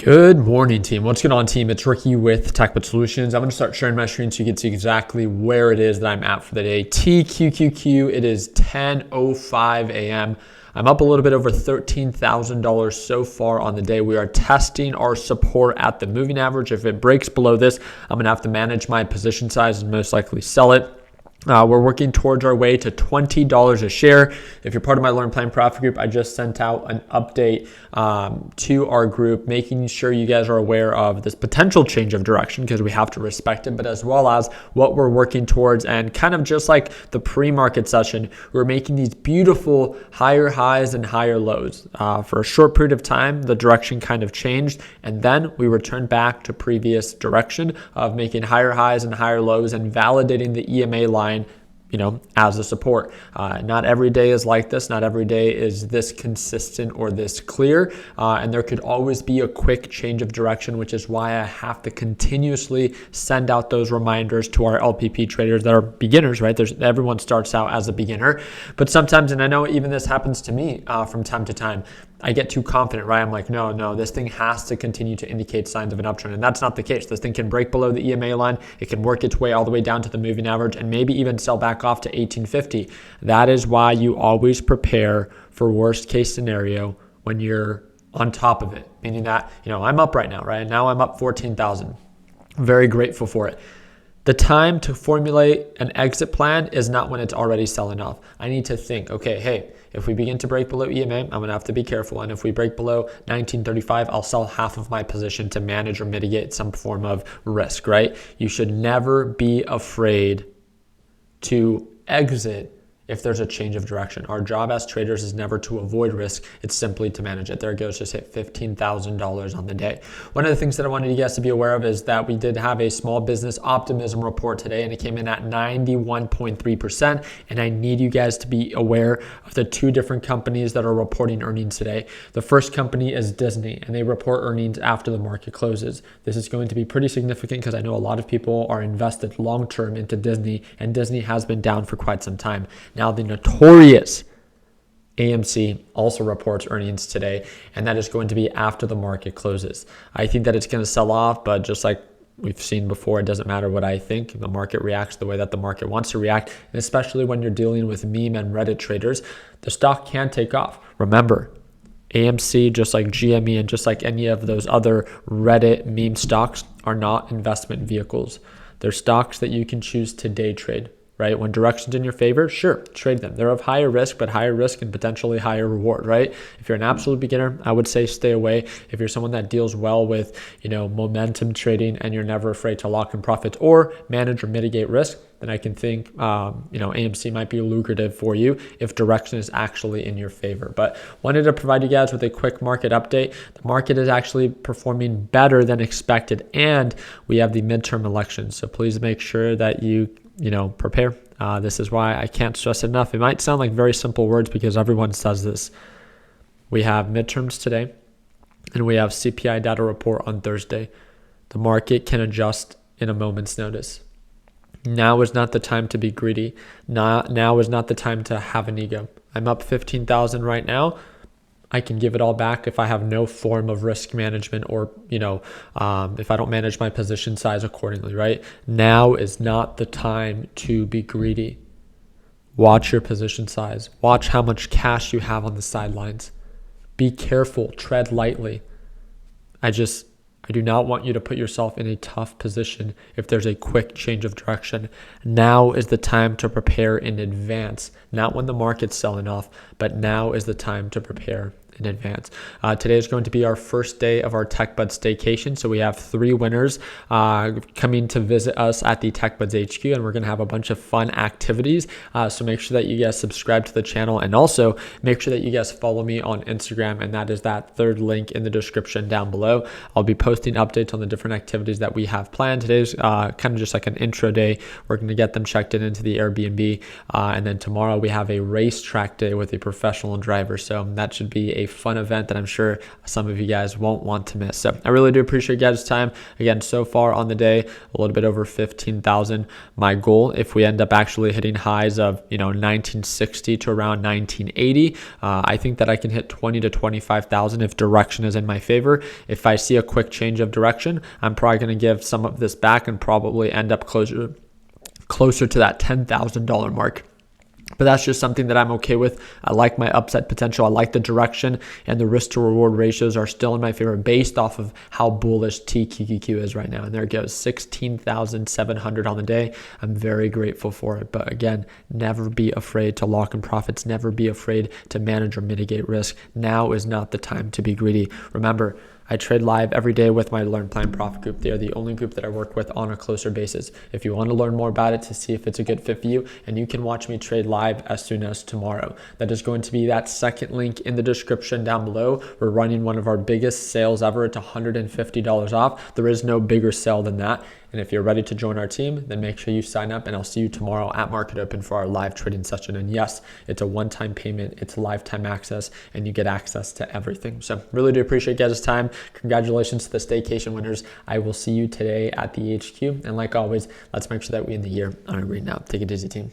Good morning, team. What's going on, team? It's Ricky with TechBud Solutions. I'm going to start sharing my screen so you can see exactly where it is that I'm at for the day. TQQQ, it is 10:05 a.m. I'm up a little bit over $13,000 so far on the day. We are testing our support at the moving average. If it breaks below this, I'm going to have to manage my position size and most likely sell it. We're working towards our way to $20 a share. If you're part of my Learn Plan Profit group, I just sent out an update to our group, making sure you guys are aware of this potential change of direction because we have to respect it, but as well as what we're working towards. And kind of just like the pre-market session, we're making these beautiful higher highs and higher lows. For a short period of time, the direction kind of changed, and then we returned back to previous direction of making higher highs and higher lows and validating the EMA line, as a support. Not every day is like this. Not every day is this consistent or this clear. And there could always be a quick change of direction, which is why I have to continuously send out those reminders to our LPP traders that are beginners, right? Everyone starts out as a beginner, but sometimes, and I know even this happens to me from time to time, I get too confident, right? I'm like, no, this thing has to continue to indicate signs of an uptrend. And that's not the case. This thing can break below the EMA line. It can work its way all the way down to the moving average and maybe even sell back off to 1850. That is why you always prepare for worst case scenario when you're on top of it. Meaning that, I'm up right now, right? Now I'm up 14,000. Very grateful for it. The time to formulate an exit plan is not when it's already selling off. I need to think, okay, hey, if we begin to break below EMA, I'm going to have to be careful. And if we break below 1935, I'll sell half of my position to manage or mitigate some form of risk, right? You should never be afraid to exit if there's a change of direction. Our job as traders is never to avoid risk. It's simply to manage it. There it goes, just hit $15,000 on the day. One of the things that I wanted you guys to be aware of is that we did have a small business optimism report today, and it came in at 91.3%. And I need you guys to be aware of the two different companies that are reporting earnings today. The first company is Disney, and they report earnings after the market closes. This is going to be pretty significant because I know a lot of people are invested long-term into Disney, and Disney has been down for quite some time. Now, the notorious AMC also reports earnings today, and that is going to be after the market closes. I think that it's going to sell off, but just like we've seen before, it doesn't matter what I think. The market reacts the way that the market wants to react, and especially when you're dealing with meme and Reddit traders, the stock can take off. Remember, AMC, just like GME and just like any of those other Reddit meme stocks, are not investment vehicles. They're stocks that you can choose to day trade. Right? When direction's in your favor, sure, trade them. They're of higher risk, but higher risk and potentially higher reward, right? If you're an absolute beginner, I would say stay away. If you're someone that deals well with, momentum trading and you're never afraid to lock in profits or manage or mitigate risk, then I can think, AMC might be lucrative for you if direction is actually in your favor. But wanted to provide you guys with a quick market update. The market is actually performing better than expected, and we have the midterm elections. So please make sure that you prepare. This is why I can't stress it enough. It might sound like very simple words because everyone says this. We have midterms today, and we have CPI data report on Thursday. The market can adjust in a moment's notice. Now is not the time to be greedy. Now is not the time to have an ego. I'm up 15,000 right now. I can give it all back if I have no form of risk management or, if I don't manage my position size accordingly, right? Now is not the time to be greedy. Watch your position size. Watch how much cash you have on the sidelines. Be careful. Tread lightly. I do not want you to put yourself in a tough position if there's a quick change of direction. Now is the time to prepare in advance, not when the market's selling off, but now is the time to prepare in advance. Today is going to be our first day of our TechBud staycation. So we have 3 winners coming to visit us at the TechBuds HQ, and we're going to have a bunch of fun activities. So make sure that you guys subscribe to the channel, and also make sure that you guys follow me on Instagram, and that is that third link in the description down below. I'll be posting updates on the different activities that we have planned. Today's kind of just like an intro day. We're going to get them checked into the Airbnb, and then tomorrow we have a racetrack day with a professional driver. So that should be a fun event that I'm sure some of you guys won't want to miss. So I really do appreciate you guys' time. Again, so far on the day, a little bit over 15,000. My goal, if we end up actually hitting highs of 1960 to around 1980, I think that I can hit 20 to 25,000 if direction is in my favor. If I see a quick change of direction, I'm probably going to give some of this back and probably end up closer to that $10,000 mark. But that's just something that I'm okay with. I like my upside potential. I like the direction, and the risk to reward ratios are still in my favor based off of how bullish TQQQ is right now. And there it goes, 16,700 on the day. I'm very grateful for it. But again, never be afraid to lock in profits. Never be afraid to manage or mitigate risk. Now is not the time to be greedy. Remember, I trade live every day with my Learn Plan Profit group. They are the only group that I work with on a closer basis. If you want to learn more about it to see if it's a good fit for you, and you can watch me trade live as soon as tomorrow. That is going to be that second link in the description down below. We're running one of our biggest sales ever. It's $150 off. There is no bigger sale than that. And if you're ready to join our team, then make sure you sign up, and I'll see you tomorrow at Market Open for our live trading session. And yes, it's a one-time payment, it's lifetime access, and you get access to everything. So really do appreciate you guys' time. Congratulations to the staycation winners. I will see you today at the HQ. And like always, let's make sure that we end the year on a green now. Take it easy, team.